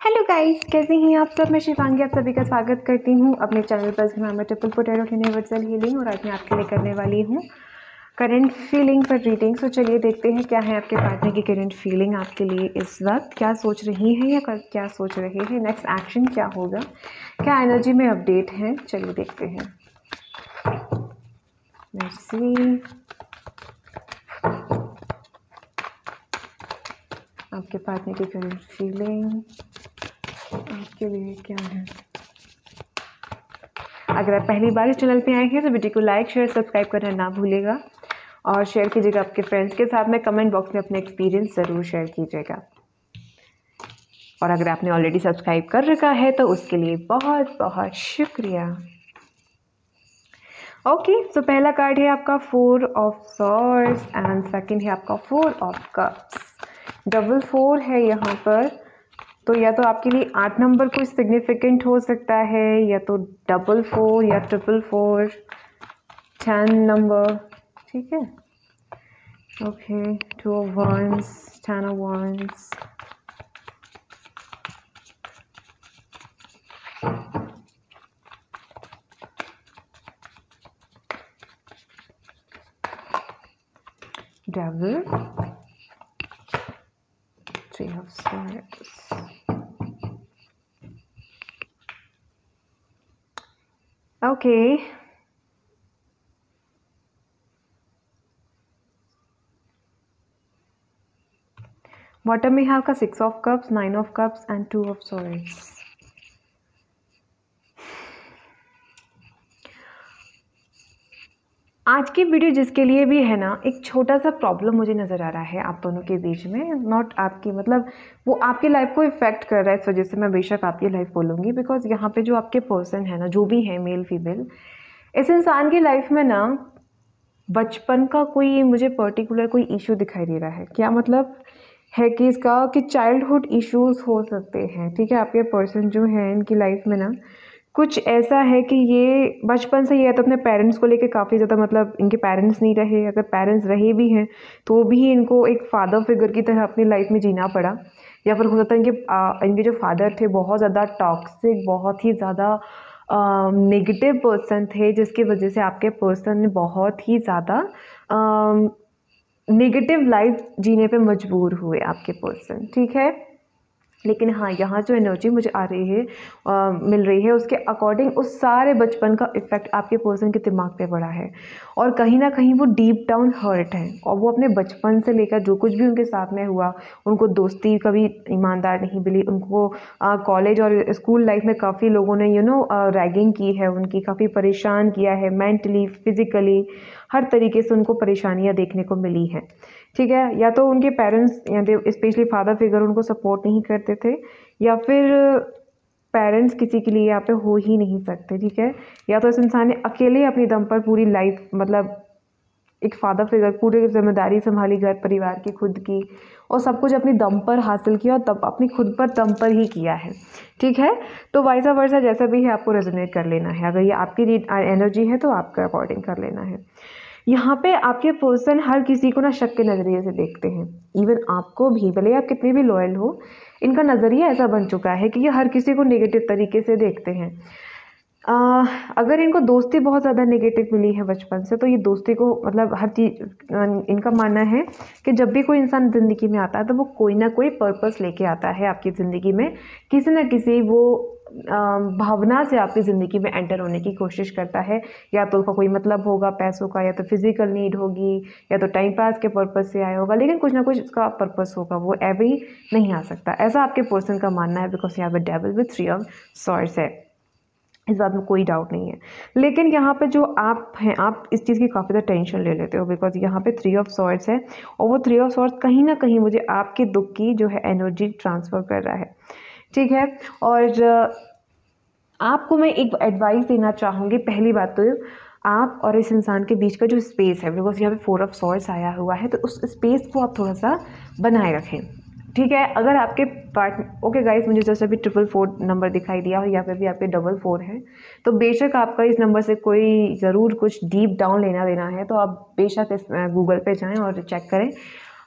Hello guys, कैसे हैं आप सब। मैं शिवांगी आप सभी का स्वागत करती हूं अपने चैनल पर जहां मैं ट्रिपल पोटैटो यूनिवर्सल हीलिंग और आज मैं आपके लिए करने वाली हूं करंट फीलिंग पर रीडिंग। सो चलिए देखते हैं क्या है आपके पार्टनर की करंट फीलिंग आपके लिए इस वक्त, क्या सोच रही हैं या क्या सोच रहे हैं, नेक्स्ट एक्शन क्या होगा, क्या एनर्जी में अपडेट है। चलिए देखते हैं। लेट्स सी आपके पार्टनर की करंट फीलिंग आपके लिए क्या है। अगर आप पहली बार इस चैनल पे आए हैं तो वीडियो को लाइक शेयर सब्सक्राइब करना ना भूलिएगा और शेयर कीजिएगा आपके फ्रेंड्स के साथ में। कमेंट बॉक्स में अपने एक्सपीरियंस ज़रूर शेयर कीजिएगा और अगर आपने ऑलरेडी सब्सक्राइब कर रखा है तो उसके लिए बहुत बहुत शुक्रिया। ओके, सो पहला कार्ड है आपका 4 ऑफ सॉर्ड्स एंड सेकंड है आपका 4 ऑफ कप्स। डबल 4 है यहाँ पर, तो या तो आपके लिए 8 नंबर कुछ सिग्निफिकेंट हो सकता है या तो डबल 4 या ट्रिपल 4, 10 नंबर, ठीक है। Okay, 2 of wands, 10 of wands, devil, 3 of swords. Okay. Bottom में है आपका 6 of cups, 9 of cups and 2 of swords. आज की वीडियो जिसके लिए भी है ना, एक छोटा सा प्रॉब्लम मुझे नज़र आ रहा है आप दोनों के बीच में। नॉट आपकी, मतलब वो आपकी लाइफ को इफ़ेक्ट कर रहा है, इस वजह से मैं बेशक आपकी लाइफ बोलूँगी। बिकॉज यहाँ पे जो आपके पर्सन है ना, जो भी है मेल फीमेल, इस इंसान की लाइफ में ना बचपन का कोई मुझे पर्टिकुलर कोई इशू दिखाई दे रहा है। क्या मतलब है कि इसका कि चाइल्डहुड इश्यूज हो सकते हैं, ठीक है। आपके पर्सन जो है इनकी लाइफ में ना कुछ ऐसा है कि ये बचपन से ये तो अपने पेरेंट्स को लेके काफ़ी ज़्यादा, मतलब इनके पेरेंट्स नहीं रहे, अगर पेरेंट्स रहे भी हैं तो भी इनको एक फादर फिगर की तरह अपनी लाइफ में जीना पड़ा। या फिर हो सकता है इनके जो फादर थे बहुत ज़्यादा टॉक्सिक, बहुत ही ज़्यादा नेगेटिव पर्सन थे, जिसकी वजह से आपके पर्सन ने बहुत ही ज़्यादा नेगेटिव लाइफ जीने पे मजबूर हुए आपके पर्सन, ठीक है। लेकिन हाँ, यहाँ जो एनर्जी मुझे आ रही है मिल रही है, उसके अकॉर्डिंग उस सारे बचपन का इफ़ेक्ट आपके पर्सन के दिमाग पे पड़ा है और कहीं ना कहीं वो डीप डाउन हर्ट है और वो अपने बचपन से लेकर जो कुछ भी उनके साथ में हुआ, उनको दोस्ती कभी ईमानदार नहीं मिली, उनको कॉलेज और स्कूल लाइफ में काफ़ी लोगों ने रैगिंग की है, उनकी काफ़ी परेशान किया है, मेंटली फिज़िकली हर तरीके से उनको परेशानियाँ देखने को मिली हैं, ठीक है। या तो उनके पेरेंट्स या स्पेशली फादर फिगर उनको सपोर्ट नहीं करते थे, या फिर पेरेंट्स किसी के लिए यहाँ पे हो ही नहीं सकते, ठीक है। या तो इस इंसान ने अकेले अपनी दम पर पूरी लाइफ, मतलब एक फादर फिगर, पूरी जिम्मेदारी संभाली घर परिवार की, खुद की, और सब कुछ अपनी दम पर हासिल किया और तब अपनी खुद पर दम पर ही किया है, ठीक है। तो वाइसा वर्सा जैसा भी है आपको रेजोनेट कर लेना है। अगर ये आपकी एनर्जी है तो आपके अकॉर्डिंग कर लेना है। यहाँ पे आपके पर्सन हर किसी को ना शक के नज़रिए से देखते हैं, इवन आपको भी, भले आप कितने भी लॉयल हो, इनका नज़रिया ऐसा बन चुका है कि ये हर किसी को नेगेटिव तरीके से देखते हैं। अगर इनको दोस्ती बहुत ज़्यादा नेगेटिव मिली है बचपन से, तो ये दोस्ती को, मतलब हर चीज़, इनका मानना है कि जब भी कोई इंसान ज़िंदगी में आता है तो वो कोई ना कोई पर्पस लेके आता है आपकी ज़िंदगी में, किसी न किसी वो भावना से आपकी ज़िंदगी में एंटर होने की कोशिश करता है। या तो उसका कोई मतलब होगा पैसों का, या तो फिजिकल नीड होगी, या तो टाइम पास के पर्पस से आया होगा, लेकिन कुछ ना कुछ उसका पर्पस होगा, वो एवं ही नहीं आ सकता, ऐसा आपके पर्सन का मानना है। बिकॉज यहाँ पे डेविल विथ 3 ऑफ सॉर्ड्स है, इस बात में कोई डाउट नहीं है। लेकिन यहाँ पे जो आप हैं, आप इस चीज़ की काफ़ी ज़्यादा टेंशन ले लेते हो, बिकॉज यहाँ पे 3 ऑफ सॉर्ड्स है और वो 3 ऑफ सॉर्ड्स कहीं ना कहीं मुझे आपके दुख की जो है एनर्जी ट्रांसफ़र कर रहा है, ठीक है। और आपको मैं एक एडवाइस देना चाहूँगी। पहली बात तो आप और इस इंसान के बीच का जो स्पेस है, बिकॉज यहाँ पे 4 ऑफ सॉर्ड्स आया हुआ है, तो उस स्पेस को आप थोड़ा सा बनाए रखें, ठीक है। अगर आपके पार्ट ओके गाइस, मुझे जैसे अभी 444 नंबर दिखाई दिया और यहाँ पे भी आपके 444 है, तो बेशक आपका इस नंबर से कोई ज़रूर कुछ डीप डाउन लेना देना है, तो आप बेशक इस गूगल पे जाएं और चेक करें।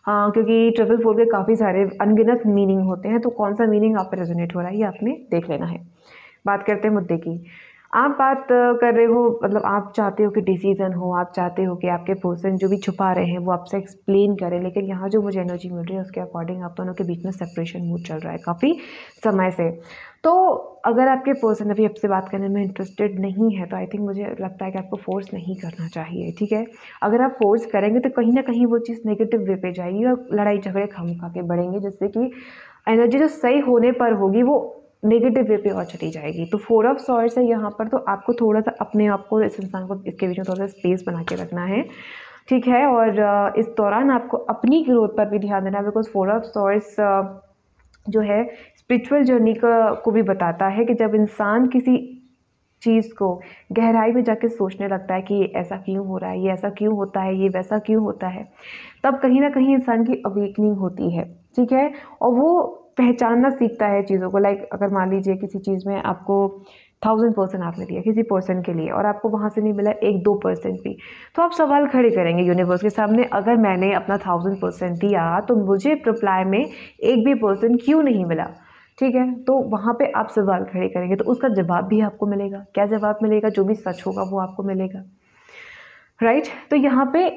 क्योंकि 444 के काफ़ी सारे अनगिनत मीनिंग होते हैं, तो कौन सा मीनिंग आप पे रेजोनेट हो रहा है ये आपने देख लेना है। बात करते हैं मुद्दे की। आप बात कर रहे हो, मतलब आप चाहते हो कि डिसीजन हो, आप चाहते हो कि आपके पर्सन जो भी छुपा रहे हैं वो आपसे एक्सप्लेन करें, लेकिन यहाँ जो मुझे एनर्जी मिल रही है उसके अकॉर्डिंग आप दोनों के बीच में सेपरेशन मूड चल रहा है काफ़ी समय से। तो अगर आपके पर्सन अभी आपसे बात करने में इंटरेस्टेड नहीं है तो आई थिंक मुझे लगता है कि आपको फोर्स नहीं करना चाहिए, ठीक है। अगर आप फोर्स करेंगे तो कहीं ना कहीं वो चीज़ नेगेटिव वे पे जाएगी और लड़ाई झगड़े खामखा के बढ़ेंगे, जिससे कि एनर्जी जो सही होने पर होगी वो नेगेटिव वे पे और चली जाएगी। तो 4 ऑफ सॉर्ड्स है यहाँ पर, तो आपको थोड़ा सा अपने आप को, इस इंसान को इसके बीच में थोड़ा सा स्पेस बना के रखना है, ठीक है। और इस दौरान आपको अपनी ग्रोथ पर भी ध्यान देना है, बिकॉज 4 ऑफ सॉर्ड्स जो है स्पिरिचुअल जर्नी को भी बताता है कि जब इंसान किसी चीज़ को गहराई में जाके सोचने लगता है कि ये ऐसा क्यों हो रहा है, ये ऐसा क्यों होता है, ये वैसा क्यों होता है, तब कहीं ना कहीं इंसान की अवेकनिंग होती है, ठीक है। और वो पहचानना सीखता है चीज़ों को। लाइक अगर मान लीजिए किसी चीज़ में आपको 1000% आपने दिया किसी पर्सन के लिए और आपको वहाँ से नहीं मिला 1-2% भी, तो आप सवाल खड़े करेंगे यूनिवर्स के सामने, अगर मैंने अपना 1000% दिया तो मुझे रिप्लाई में एक भी पर्सन क्यों नहीं मिला, ठीक है। तो वहाँ पे आप सवाल खड़े करेंगे तो उसका जवाब भी आपको मिलेगा। क्या जवाब मिलेगा? जो भी सच होगा वो आपको मिलेगा, राइट। तो यहाँ पे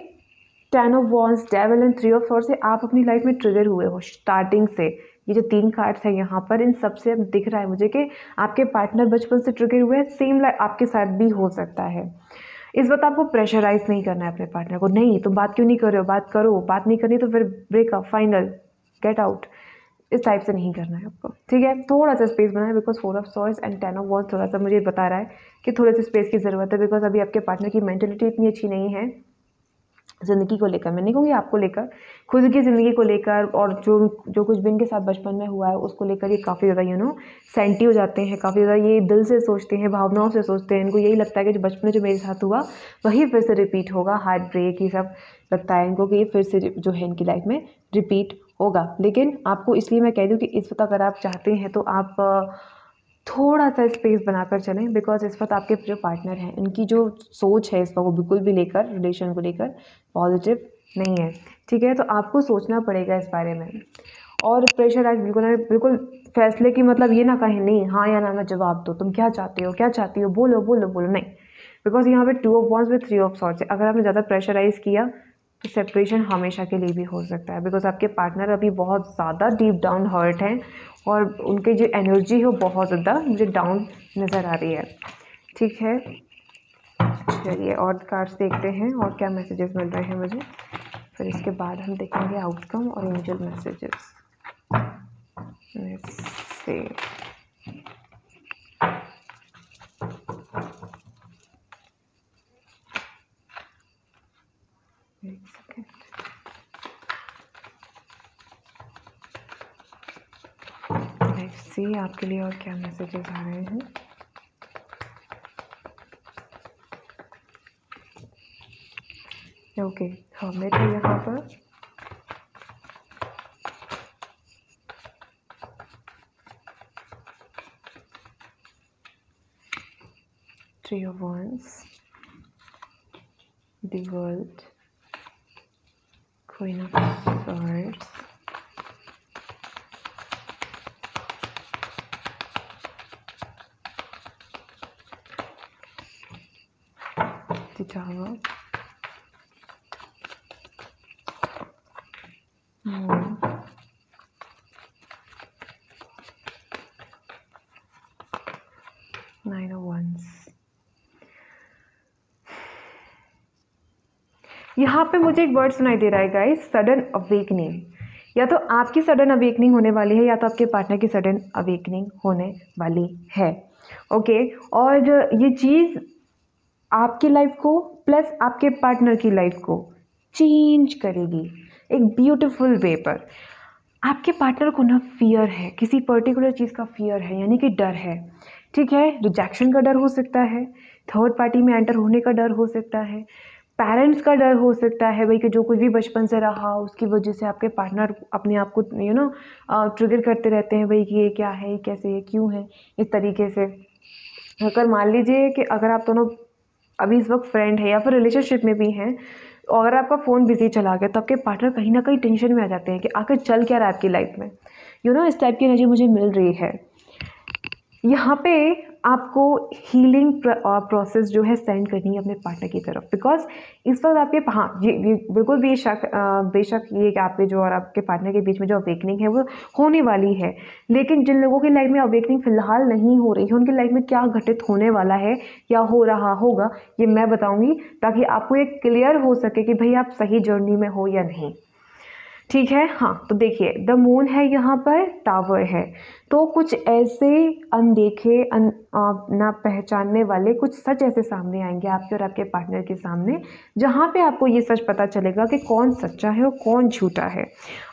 10 of wands, devil and 3 of swords से आप अपनी लाइफ में ट्रिगर हुए हो स्टार्टिंग से। ये जो 3 कार्ड्स हैं यहाँ पर, इन सबसे अब दिख रहा है मुझे कि आपके पार्टनर बचपन से ट्रिगर हुए हैं। सेम लाइफ आपके साथ भी हो सकता है। इस वक्त आपको प्रेशराइज नहीं करना है अपने पार्टनर को। नहीं तुम बात क्यों नहीं कर रहे हो, बात करो, बात नहीं करनी तो फिर ब्रेकअप, फाइनल, गेट आउट, इस टाइप से नहीं करना है आपको, ठीक है। थोड़ा सा स्पेस बनाए, because 4 of swords and 10 of wands थोड़ा सा मुझे बता रहा है कि थोड़े से स्पेस की ज़रूरत है, बिकॉज अभी आपके पार्टनर की मेंटलिटी इतनी अच्छी नहीं है ज़िंदगी को लेकर। मैं नहीं कहूँगी आपको लेकर, खुद की ज़िंदगी को लेकर, और जो कुछ भी इनके साथ बचपन में हुआ है उसको लेकर ये काफ़ी ज़्यादा सेंटी हो जाते हैं, काफ़ी ज़्यादा ये दिल से सोचते हैं, भावनाओं से सोचते हैं। इनको यही लगता है कि जो बचपन में जो मेरे साथ हुआ वही फिर से रिपीट होगा। हार्ट ब्रेक ये सब लगता है इनको कि ये फिर से जो है इनकी लाइफ में रिपीट होगा। लेकिन आपको इसलिए मैं कह दूँ कि इस वक्त अगर आप चाहते हैं तो आप थोड़ा सा स्पेस बनाकर चलें, बिकॉज इस वक्त आपके जो पार्टनर हैं उनकी जो सोच है इस वक्त वो बिल्कुल भी लेकर रिलेशन को लेकर पॉजिटिव नहीं है, ठीक है। तो आपको सोचना पड़ेगा इस बारे में। और प्रेशराइज बिल्कुल फैसले की मतलब ये ना कहें नहीं हाँ या ना जवाब दो, तुम क्या चाहते हो, क्या चाहती हो, बोलो बोलो बोलो, नहीं। बिकॉज यहाँ पे 2 of wands with 3 of swords है। अगर आपने ज़्यादा प्रेशराइज किया तो सेपरेशन हमेशा के लिए भी हो सकता है, बिकॉज आपके पार्टनर अभी बहुत ज़्यादा डीप डाउन हर्ट हैं और उनकी जो एनर्जी है वो बहुत ज़्यादा मुझे डाउन नज़र आ रही है, ठीक है। चलिए और कार्ड्स देखते हैं और क्या मैसेजेस मिल रहे हैं मुझे, फिर इसके बाद हम देखेंगे आउटकम और एंजल मैसेजेस। Let's see. एक सेकेंड। लेट्स सी आपके लिए और क्या मैसेजेस आ रहे हैं। ओके हमें तो यहाँ पर Three of Wands, the World, Queen of Swords, the Tower, Moon, Nine of Wands। यहाँ पे मुझे एक वर्ड सुनाई दे रहा है गाइस, सडन अवेकनिंग। या तो आपकी सडन अवेकनिंग होने वाली है या तो आपके पार्टनर की सडन अवेकनिंग होने वाली है, ओके। और ये चीज़ आपकी लाइफ को प्लस आपके पार्टनर की लाइफ को चेंज करेगी एक ब्यूटीफुल वे पर। आपके पार्टनर को ना फियर है, किसी पर्टिकुलर चीज़ का फियर है, यानी कि डर है, ठीक है। रिजेक्शन का डर हो सकता है, थर्ड पार्टी में एंटर होने का डर हो सकता है, पेरेंट्स का डर हो सकता है भाई कि जो कुछ भी बचपन से रहा उसकी वजह से आपके पार्टनर अपने आप को ट्रिगर करते रहते हैं भाई कि ये क्या है, ये कैसे, ये क्यों है, इस तरीके से। अगर मान लीजिए कि अगर आप दोनों अभी इस वक्त फ्रेंड है या फिर रिलेशनशिप में भी हैं और अगर आपका फ़ोन बिजी चला गया तो आपके पार्टनर कहीं ना कहीं टेंशन में आ जाते हैं कि आखिर चल क्या रहा है आपकी लाइफ में। इस टाइप की एनर्जी मुझे मिल रही है। यहाँ पे आपको हीलिंग प्रोसेस जो है सेंड करनी है अपने पार्टनर की तरफ, बिकॉज इस वक्त आपके ये बिल्कुल बेशक ये कि आपके जो और आपके पार्टनर के बीच में जो अवेकनिंग है वो होने वाली है, लेकिन जिन लोगों की लाइफ में अवेकनिंग फिलहाल नहीं हो रही है उनकी लाइफ में क्या घटित होने वाला है या हो रहा होगा ये मैं बताऊंगी, ताकि आपको ये क्लियर हो सके कि भाई आप सही जर्नी में हो या नहीं। ठीक है। हाँ, तो देखिए द मून है, यहाँ पर टावर है, तो कुछ ऐसे अनदेखे ना पहचानने वाले कुछ सच ऐसे सामने आएंगे आपके और आपके पार्टनर के सामने, जहाँ पे आपको ये सच पता चलेगा कि कौन सच्चा है और कौन झूठा है।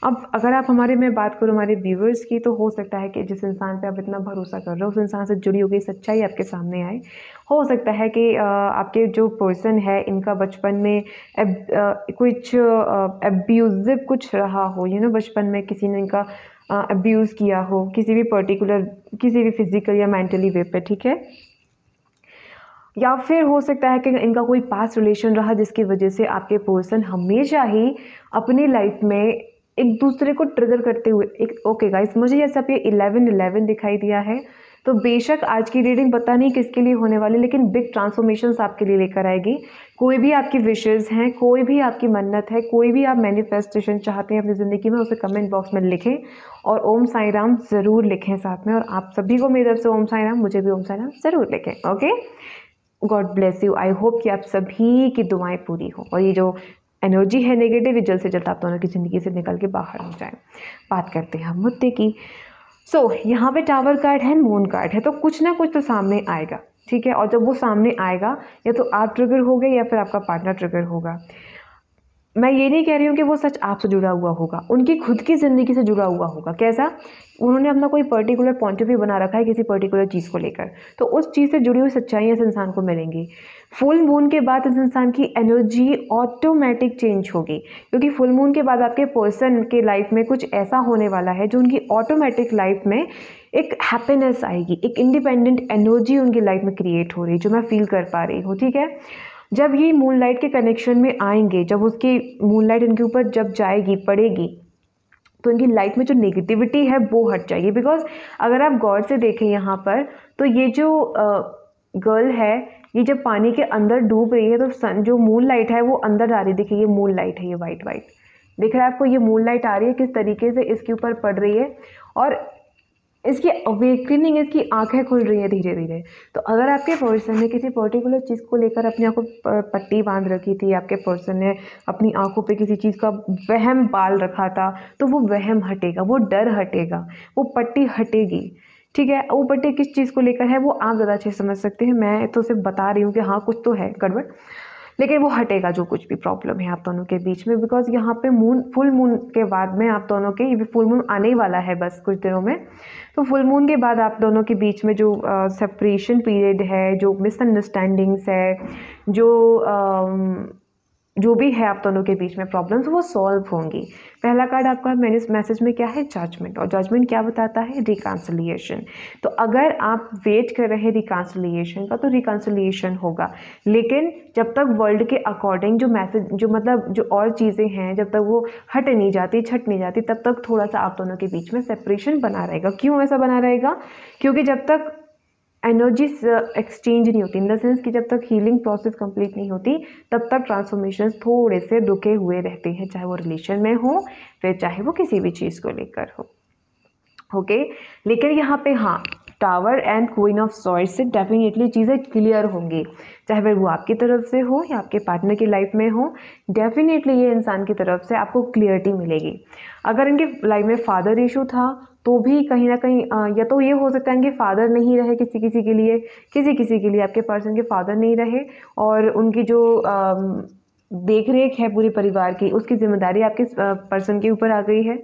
अब अगर आप मैं बात करूँ हमारे व्यूवर्स की, तो हो सकता है कि जिस इंसान पे आप इतना भरोसा कर रहे हो उस इंसान से जुड़ी हुई सच्चाई आपके सामने आए। हो सकता है कि आपके जो पर्सन है इनका बचपन में कुछ अब्यूजिव कुछ रहा हो, बचपन में किसी ने इनका अब्यूज़ किया हो किसी भी फिजिकल या मेंटली वे पे। ठीक है। या फिर हो सकता है कि इनका कोई पास्ट रिलेशन रहा जिसकी वजह से आपके पर्सन हमेशा ही अपनी लाइफ में एक दूसरे को ट्रिगर करते हुए ओके गाइस, मुझे ये सब ये 11-11 दिखाई दिया है, तो बेशक आज की रीडिंग पता नहीं किसके लिए होने वाली, लेकिन बिग ट्रांसफॉर्मेशंस आपके लिए लेकर आएगी। कोई भी आपकी विशेज़ हैं, कोई भी आपकी मन्नत है, कोई भी आप मैनिफेस्टेशन चाहते हैं अपनी ज़िंदगी में, उसे कमेंट बॉक्स में लिखें और ओम साई राम ज़रूर लिखें साथ में। और आप सभी को मेरी तरफ से ओम साई राम, मुझे भी ओम साई राम ज़रूर लिखें। Okay, God bless you. I hope कि आप सभी की दुआएं पूरी हो और ये जो एनर्जी है नेगेटिव, जल्द से जल्द आप दोनों की ज़िंदगी से निकल के बाहर हो जाए। बात करते हैं हम मुद्दे की। यहाँ पे टावर कार्ड है, मून कार्ड है, तो कुछ ना कुछ तो सामने आएगा। ठीक है। और जब वो सामने आएगा या तो आप ट्रिगर होगे या फिर आपका पार्टनर ट्रिगर होगा। मैं ये नहीं कह रही हूँ कि वो सच आपसे जुड़ा हुआ होगा, उनकी खुद की ज़िंदगी से जुड़ा हुआ होगा। कैसा? उन्होंने अपना कोई पर्टिकुलर पॉइंट ऑफ व्यू बना रखा है किसी पर्टिकुलर चीज़ को लेकर, तो उस चीज़ से जुड़ी हुई सच्चाइयाँ इस इंसान को मिलेंगी। फुल मून के बाद इस इंसान की एनर्जी ऑटोमेटिक चेंज होगी, क्योंकि फुल मून के बाद आपके पर्सन के लाइफ में कुछ ऐसा होने वाला है जो उनकी ऑटोमेटिक लाइफ में एक हैप्पीनेस आएगी, एक इंडिपेंडेंट एनर्जी उनकी लाइफ में क्रिएट हो रही है, जो मैं फील कर पा रही हूँ। ठीक है। जब ये मूनलाइट के कनेक्शन में आएंगे, जब उसकी मूनलाइट इनके ऊपर जब जाएगी पड़ेगी, तो इनकी लाइफ में जो नेगेटिविटी है वो हट जाएगी। बिकॉज अगर आप गौर से देखें यहाँ पर, तो ये जो गर्ल है, ये जब पानी के अंदर डूब रही है तो सन जो मून लाइट है वो अंदर आ रही है। देखिए ये मून लाइट है, ये वाइट वाइट दिख रहा है आपको, ये मून लाइट आ रही है किस तरीके से इसके ऊपर पड़ रही है, और इसकी अवेकनिंग, इसकी आंखें खुल रही हैं धीरे धीरे। तो अगर आपके पर्सन ने किसी पर्टिकुलर चीज़ को लेकर अपनी आंखों पट्टी बांध रखी थी, आपके पर्सन ने अपनी आंखों पे किसी चीज़ का वहम पाल रखा था, तो वो वहम हटेगा, वो डर हटेगा, वो पट्टी हटेगी। ठीक है। वो पट्टी किस चीज़ को लेकर है वो आप ज़्यादा अच्छे समझ सकते हैं, मैं तो सिर्फ बता रही हूँ कि हाँ कुछ तो है गड़बड़, लेकिन वो हटेगा जो कुछ भी प्रॉब्लम है आप दोनों के बीच में। बिकॉज यहाँ पे फुल मून के बाद में आप दोनों के, ये फुल मून आने ही वाला है बस कुछ दिनों में, तो फुल मून के बाद आप दोनों के बीच में जो सेपरेशन पीरियड है, जो मिसअंडरस्टैंडिंग्स है, जो भी है आप दोनों के बीच में प्रॉब्लम्स, वो सॉल्व होंगी। पहला कार्ड आपका मैसेज में क्या है? जजमेंट। और जजमेंट क्या बताता है? रिकन्सिलिएशन। तो अगर आप वेट कर रहे हैं रिकन्सिलिएशन का, तो रिकन्सिलिएशन होगा, लेकिन जब तक वर्ल्ड के अकॉर्डिंग जो मैसेज, जो और चीज़ें हैं, जब तक वो हट नहीं जाती, छट नहीं जाती, तब तक थोड़ा सा आप दोनों के बीच में सेपरेशन बना रहेगा। क्यों ऐसा बना रहेगा? क्योंकि जब तक एनर्जी एक्सचेंज नहीं होती, इन द सेंस कि जब तक हीलिंग प्रोसेस कंप्लीट नहीं होती, तब तक ट्रांसफॉर्मेशन थोड़े से रुके हुए रहते हैं, चाहे वो रिलेशन में हो, फिर चाहे वो किसी भी चीज़ को लेकर हो। ओके। लेकिन यहाँ पे हाँ, tower and queen of swords से डेफिनेटली चीज़ें क्लियर होंगी, चाहे फिर वो आपकी तरफ से हो या आपके पार्टनर की लाइफ में हो, डेफिनेटली ये इंसान की तरफ से आपको क्लियरिटी मिलेगी। अगर इनके लाइफ में फादर इशू था, तो भी कहीं ना कहीं या तो ये हो सकता है कि फादर नहीं रहे किसी किसी के लिए आपके पर्सन के फादर नहीं रहे, और उनकी जो देख रेख है पूरे परिवार की, उसकी जिम्मेदारी आपके पर्सन के ऊपर आ गई है,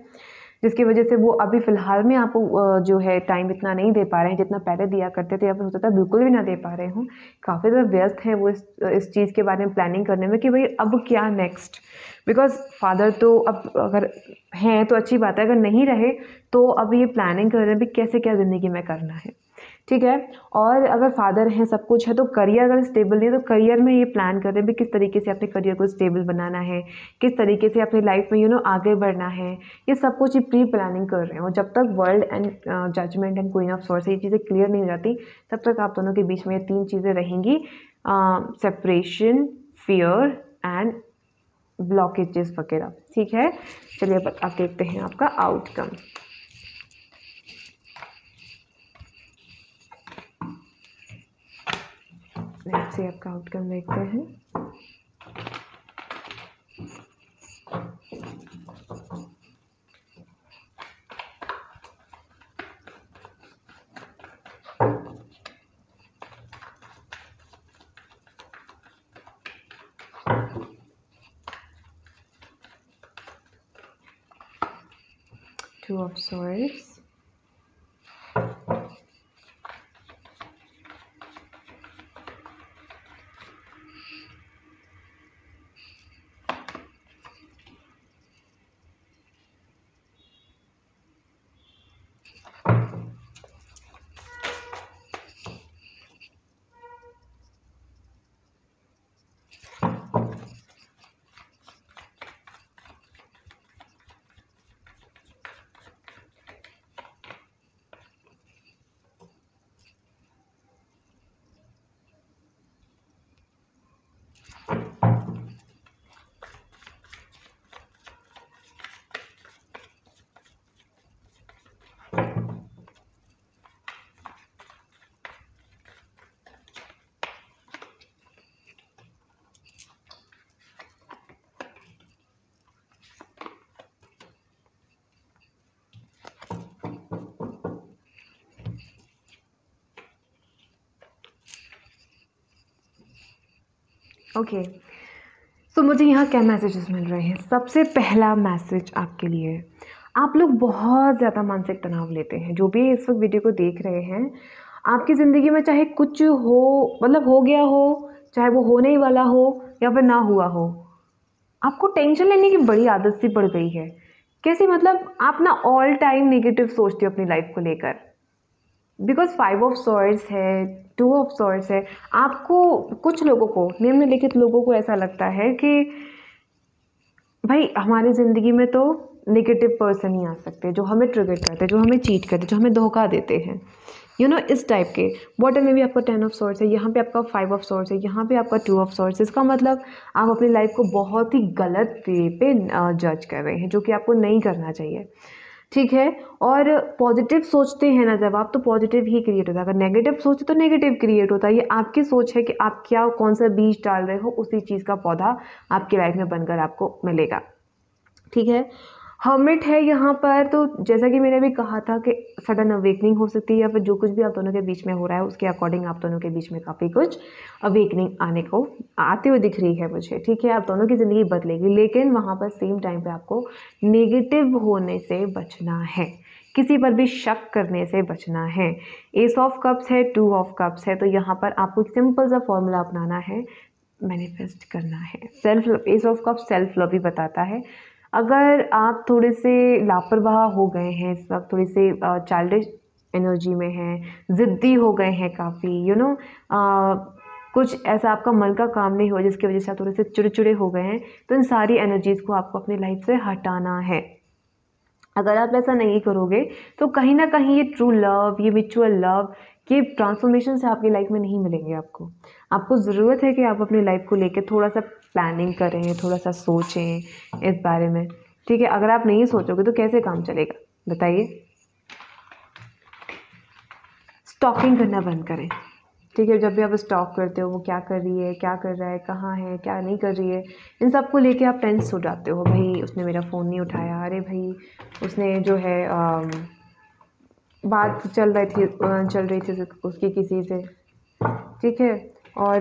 जिसकी वजह से वो अभी फ़िलहाल में आपको जो है टाइम इतना नहीं दे पा रहे हैं जितना पहले दिया करते थे, या फिर हो सकता है बिल्कुल भी ना दे पा रहे हों। काफ़ी ज़्यादा व्यस्त है वो इस चीज़ के बारे में प्लानिंग करने में कि भाई अब क्या नेक्स्ट। बिकॉज फादर तो अब अगर हैं तो अच्छी बात है, अगर नहीं रहे तो अब ये प्लानिंग कर रहे हैं भी कैसे क्या ज़िंदगी में करना है। ठीक है। और अगर फादर हैं, सब कुछ है, तो करियर अगर स्टेबल नहीं है तो करियर में ये प्लान कर रहे हैं भी किस तरीके से अपने करियर को स्टेबल बनाना है, किस तरीके से अपनी लाइफ में आगे बढ़ना है, ये सब कुछ ये प्री प्लानिंग कर रहे हैं। और जब तक world and judgment and queen of swords ये चीज़ें क्लियर नहीं हो जाती तब तक आप दोनों के बीच में ये 3 चीज़ें रहेंगी, सेपरेशन, फियर एंड ब्लॉकेजेस वगैरह। ठीक है, चलिए अब आप देखते हैं आपका आउटकम। लेट्स सी आपका आउटकम देखते हैं। Two of Swords, okay. So मुझे यहाँ क्या मैसेजेस मिल रहे हैं। सबसे पहला मैसेज आपके लिए, आप लोग बहुत ज़्यादा मानसिक तनाव लेते हैं। जो भी इस वक्त वीडियो को देख रहे हैं, आपकी ज़िंदगी में चाहे कुछ हो, मतलब हो गया हो, चाहे वो होने ही वाला हो या फिर ना हुआ हो, आपको टेंशन लेने की बड़ी आदत सी पड़ गई है। कैसे, मतलब आप ना ऑल टाइम नेगेटिव सोचते हो अपनी लाइफ को लेकर, बिकॉज 5 ऑफ सॉर्ड्स है, 2 ऑफ सॉर्ड्स है। आपको, कुछ लोगों को, निम्नलिखित लोगों को ऐसा लगता है कि भाई हमारी ज़िंदगी में तो नेगेटिव पर्सन ही आ सकते हैं जो हमें ट्रिगर करते हैं, जो हमें चीट करते हैं, जो हमें धोखा देते हैं, इस टाइप के। बॉटम में भी आपका 10 ऑफ सॉर्ड्स है, यहाँ पे आपका 5 ऑफ सॉर्ड्स है, यहाँ पे आपका 2 ऑफ सॉर्ड्स है। इसका मतलब आप अपनी लाइफ को बहुत ही गलत वे पे जज कर रहे हैं, जो कि आपको नहीं करना चाहिए। ठीक है। और पॉजिटिव सोचते हैं ना जब आप, तो पॉजिटिव ही क्रिएट होता है। अगर नेगेटिव सोचते तो नेगेटिव क्रिएट होता है। ये आपकी सोच है कि आप क्या, कौन सा बीज डाल रहे हो, उसी चीज़ का पौधा आपकी लाइफ में बनकर आपको मिलेगा। ठीक है। हर्मिट है यहाँ पर, तो जैसा कि मैंने भी कहा था कि सडन अवेकनिंग हो सकती है, या फिर जो कुछ भी आप दोनों के बीच में हो रहा है उसके अकॉर्डिंग आप दोनों के बीच में काफ़ी कुछ अवेकनिंग आते हुए दिख रही है मुझे। ठीक है, आप दोनों की ज़िंदगी बदलेगी, लेकिन वहाँ पर सेम टाइम पे आपको नेगेटिव होने से बचना है, किसी पर भी शक करने से बचना है। एस ऑफ कप्स है, 2 ऑफ कप्स है, तो यहाँ पर आपको एक सिंपल सा फॉर्मूला अपनाना है, मैनिफेस्ट करना है। Self, ace of cups self love ही बताता है। अगर आप थोड़े से लापरवाह हो गए हैं इस वक्त, थोड़ी से चाइल्डिश एनर्जी में हैं, ज़िद्दी हो गए हैं काफ़ी, कुछ ऐसा आपका मन का काम नहीं हुआ जिसकी वजह से आप थोड़े से चिड़चिड़े हो गए हैं, तो इन सारी एनर्जीज़ को आपको अपनी लाइफ से हटाना है। अगर आप ऐसा नहीं करोगे तो कहीं ना कहीं ये ट्रू लव, ये म्यूचुअल लव, ये ट्रांसफॉर्मेशन से आपकी लाइफ में नहीं मिलेंगे आपको। आपको ज़रूरत है कि आप अपनी लाइफ को लेकर थोड़ा सा प्लानिंग करें, थोड़ा सा सोचें इस बारे में। ठीक है, अगर आप नहीं सोचोगे तो कैसे काम चलेगा बताइए। स्टॉकिंग करना बंद करें। ठीक है, जब भी आप स्टॉक करते हो वो क्या कर रही है, क्या कर रहा है, कहाँ है, क्या नहीं कर रही है, इन सब को लेके आप टेंस हो जाते हो। भाई उसने मेरा फ़ोन नहीं उठाया, अरे भाई उसने जो है बात चल रही थी उसकी किसी से। ठीक है, और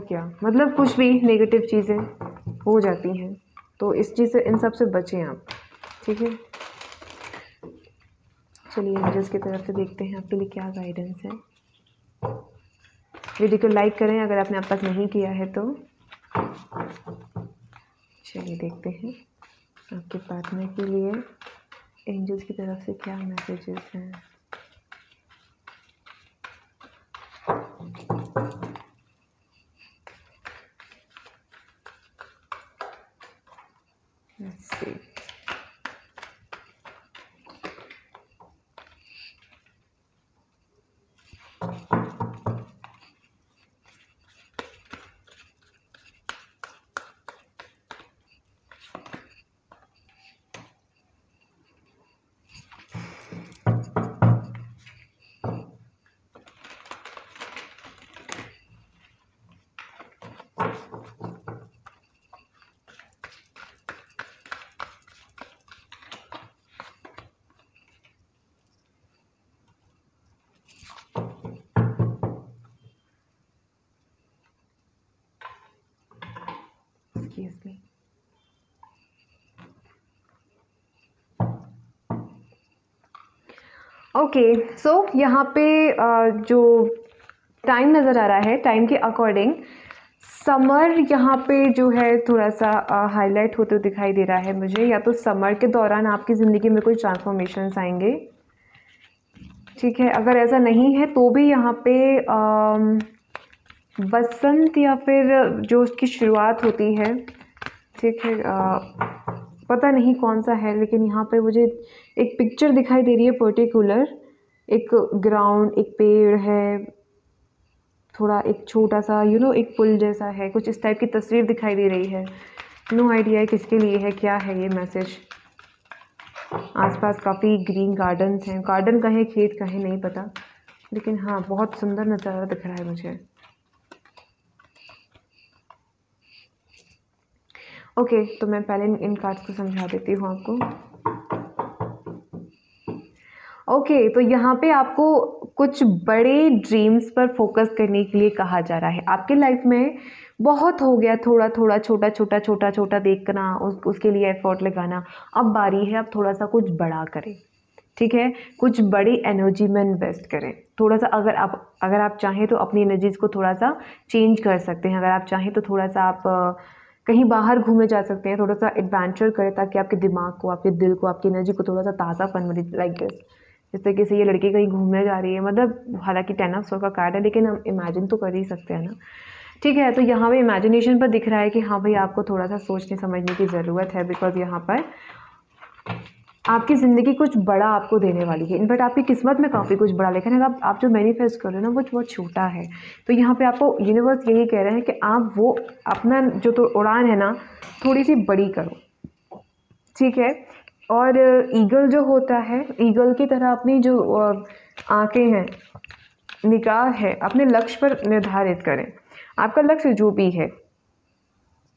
क्या, मतलब कुछ भी नेगेटिव चीज़ें हो जाती हैं, तो इस चीज़ से, इन सब से बचें आप। ठीक है, चलिए एंजल्स की तरफ से देखते हैं आपके लिए क्या गाइडेंस है। वीडियो को लाइक करें अगर आपने अब तक नहीं किया है तो। चलिए देखते हैं आपके पार्टनर के लिए एंजल्स की तरफ से क्या मैसेजेस हैं? Let's see. Excuse me. Okay so यहाँ पे जो टाइम नज़र आ रहा है, टाइम के अकॉर्डिंग समर यहाँ पे जो है थोड़ा सा हाईलाइट होते हुए दिखाई दे रहा है मुझे। या तो समर के दौरान आपकी ज़िंदगी में कुछ ट्रांसफॉर्मेशंस आएंगे, ठीक है। अगर ऐसा नहीं है तो भी यहाँ पे बसंत या फिर जो उसकी शुरुआत होती है, ठीक है, पता नहीं कौन सा है, लेकिन यहाँ पे मुझे एक पिक्चर दिखाई दे रही है पर्टिकुलर। एक ग्राउंड, एक पेड़ है, थोड़ा एक छोटा सा एक पुल जैसा है, कुछ इस टाइप की तस्वीर दिखाई दे रही है। नो आइडिया है किसके लिए है, क्या है ये मैसेज। आसपास काफ़ी ग्रीन गार्डन्स हैं, गार्डन का है, खेत का है, नहीं पता, लेकिन हाँ बहुत सुंदर नज़ारा दिख रहा है मुझे। ओके तो मैं पहले इन कार्ड्स को समझा देती हूँ आपको। ओके तो यहाँ पे आपको कुछ बड़े ड्रीम्स पर फोकस करने के लिए कहा जा रहा है। आपके लाइफ में बहुत हो गया थोड़ा थोड़ा, छोटा छोटा छोटा छोटा देखना, उसके लिए एफर्ट लगाना। अब बारी है अब थोड़ा सा कुछ बड़ा करें, ठीक है। कुछ बड़ी एनर्जी में इन्वेस्ट करें थोड़ा सा। अगर आप चाहें तो अपनी एनर्जीज़ को थोड़ा सा चेंज कर सकते हैं। अगर आप चाहें तो थोड़ा सा आप कहीं बाहर घूमने जा सकते हैं, थोड़ा सा एडवेंचर करें, ताकि आपके दिमाग को, आपके दिल को, आपकी एनर्जी को थोड़ा सा ताज़ापन मिले। लाइक दिस, जिस तरीके से ये लड़की कहीं घूमने जा रही है, मतलब हालांकि 10 ऑफ सोर्ड का कार्ड है, लेकिन हम इमेजिन तो कर ही सकते हैं ना, ठीक है। तो यहाँ पे इमेजिनेशन पर दिख रहा है कि हाँ भाई आपको थोड़ा सा सोचने समझने की ज़रूरत है, बिकॉज यहाँ पर आपकी ज़िंदगी कुछ बड़ा आपको देने वाली है। इनफैक्ट आपकी किस्मत में काफ़ी कुछ बड़ा लिखा है। आप जो मैनिफेस्ट कर रहे हो ना वो बहुत छोटा है। तो यहाँ पे आपको यूनिवर्स यही कह रहे हैं कि आप वो अपना जो तो उड़ान है ना थोड़ी सी बड़ी करो, ठीक है। और ईगल जो होता है, ईगल की तरह अपनी जो आंखें हैं, निगाह है, अपने लक्ष्य पर निर्धारित करें। आपका लक्ष्य जो भी है,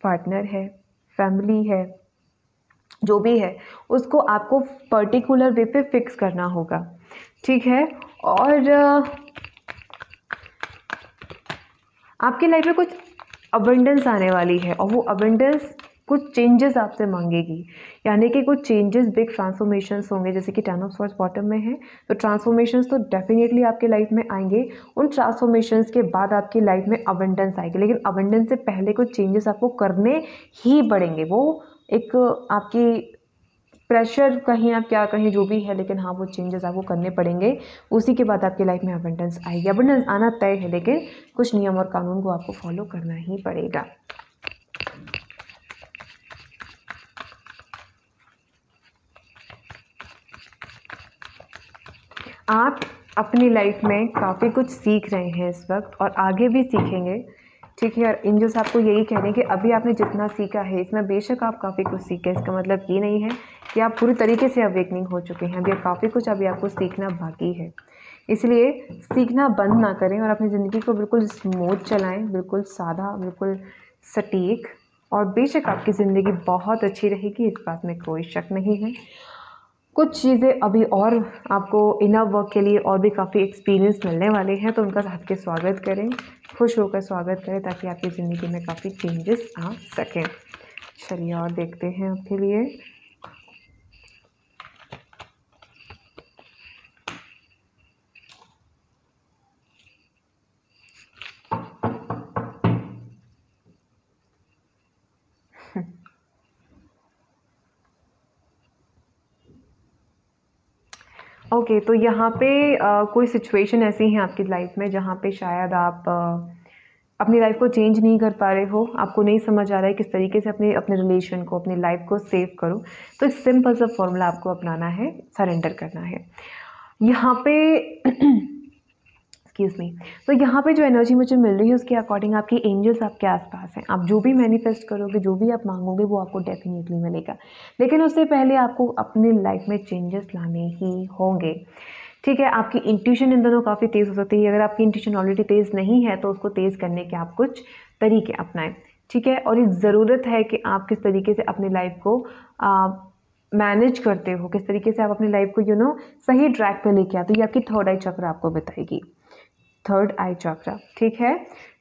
पार्टनर है, फैमिली है, जो भी है, उसको आपको पर्टिकुलर वे पे फिक्स करना होगा, ठीक है। और आपकी लाइफ में कुछ अबंडेंस आने वाली है, और वो अबंडेंस कुछ चेंजेस आपसे मांगेगी, यानी कि कुछ चेंजेस, बिग ट्रांसफॉर्मेशंस होंगे। जैसे कि 10 ऑफ सॉर्ड्स बॉटम में है, तो ट्रांसफॉर्मेशंस तो डेफिनेटली आपके लाइफ में आएंगे। उन ट्रांसफॉर्मेशंस के बाद आपकी लाइफ में अबंडेंस आएगी, लेकिन अबंडेंस से पहले कुछ चेंजेस आपको करने ही पड़ेंगे। वो एक आपकी प्रेशर कहीं, आप क्या कहें, जो भी है, लेकिन हाँ वो चेंजेस आपको करने पड़ेंगे। उसी के बाद आपकी लाइफ में अबंडेंस आएगी। अबंडेंस आना तय है, लेकिन कुछ नियम और कानून को आपको फॉलो करना ही पड़ेगा। आप अपनी लाइफ में काफ़ी कुछ सीख रहे हैं इस वक्त, और आगे भी सीखेंगे, ठीक है। और एंजल्स आपको यही कह रहे हैं कि अभी आपने जितना सीखा है इसमें बेशक आप काफ़ी कुछ सीखे, इसका मतलब ये नहीं है कि आप पूरी तरीके से अवेकनिंग हो चुके हैं। अभी काफ़ी कुछ अभी आपको सीखना बाकी है, इसलिए सीखना बंद ना करें और अपनी ज़िंदगी को बिल्कुल स्मूथ चलाएं, बिल्कुल सादा, बिल्कुल सटीक, और बेशक आपकी ज़िंदगी बहुत अच्छी रहेगी, इस बात में कोई शक नहीं है। कुछ चीज़ें अभी और आपको इनर वर्क के लिए और भी काफ़ी एक्सपीरियंस मिलने वाले हैं, तो उनका साथ के स्वागत करें, खुश होकर स्वागत करें, ताकि आपकी ज़िंदगी में काफ़ी चेंजेस आ सकें। चलिए और देखते हैं आपके लिए। ओके, तो यहाँ पे कोई सिचुएशन ऐसी है आपकी लाइफ में जहाँ पे शायद आप अपनी लाइफ को चेंज नहीं कर पा रहे हो, आपको नहीं समझ आ रहा है किस तरीके से अपने अपने रिलेशन को, अपनी लाइफ को सेव करो। तो एक सिंपल सा फॉर्मूला आपको अपनाना है, सरेंडर करना है यहाँ पे। Excuse me. तो यहाँ पे जो एनर्जी मुझे मिल रही है उसके अकॉर्डिंग आपके एंजल्स आपके आसपास हैं। आप जो भी मैनिफेस्ट करोगे, जो भी आप मांगोगे, वो आपको डेफिनेटली मिलेगा। लेकिन उससे पहले आपको अपनी लाइफ में चेंजेस लाने ही होंगे, ठीक है। आपकी इंट्यूशन इन दोनों काफ़ी तेज़ हो सकती है। अगर आपकी इंट्यूशन ऑलरेडी तेज़ नहीं है तो उसको तेज़ करने के आप कुछ तरीके अपनाएं, ठीक है। और ये ज़रूरत है कि आप किस तरीके से अपनी लाइफ को मैनेज करते हो, किस तरीके से आप अपनी लाइफ को सही ट्रैक पे लेके आते हो। ये आपकी थर्ड आई चक्र आपको बताएगी, थर्ड आई चक्र, ठीक है।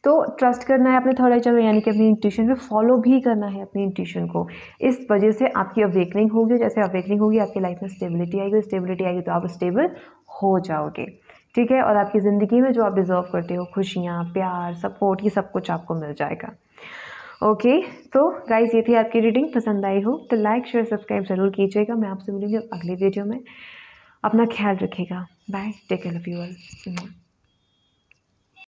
तो ट्रस्ट करना है अपने थर्ड आई चक्र, यानी कि अपनी इंट्यूशन पे फॉलो भी करना है अपनी इंट्यूशन को। इस वजह से आपकी अवेकनिंग होगी। जैसे अवेकनिंग होगी आपकी लाइफ में स्टेबिलिटी आएगी, स्टेबिलिटी आएगी तो आप स्टेबल हो जाओगे, ठीक है। और आपकी ज़िंदगी में जो आप डिज़र्व करते हो, खुशियाँ, प्यार, सपोर्ट, ये सब कुछ आपको मिल जाएगा। ओके, तो गाइस ये थी आपकी रीडिंग। पसंद आई हो तो लाइक शेयर सब्सक्राइब ज़रूर कीजिएगा। मैं आपसे मिलूंगी अगली वीडियो में। अपना ख्याल रखिएगा। Bye, take care of you all.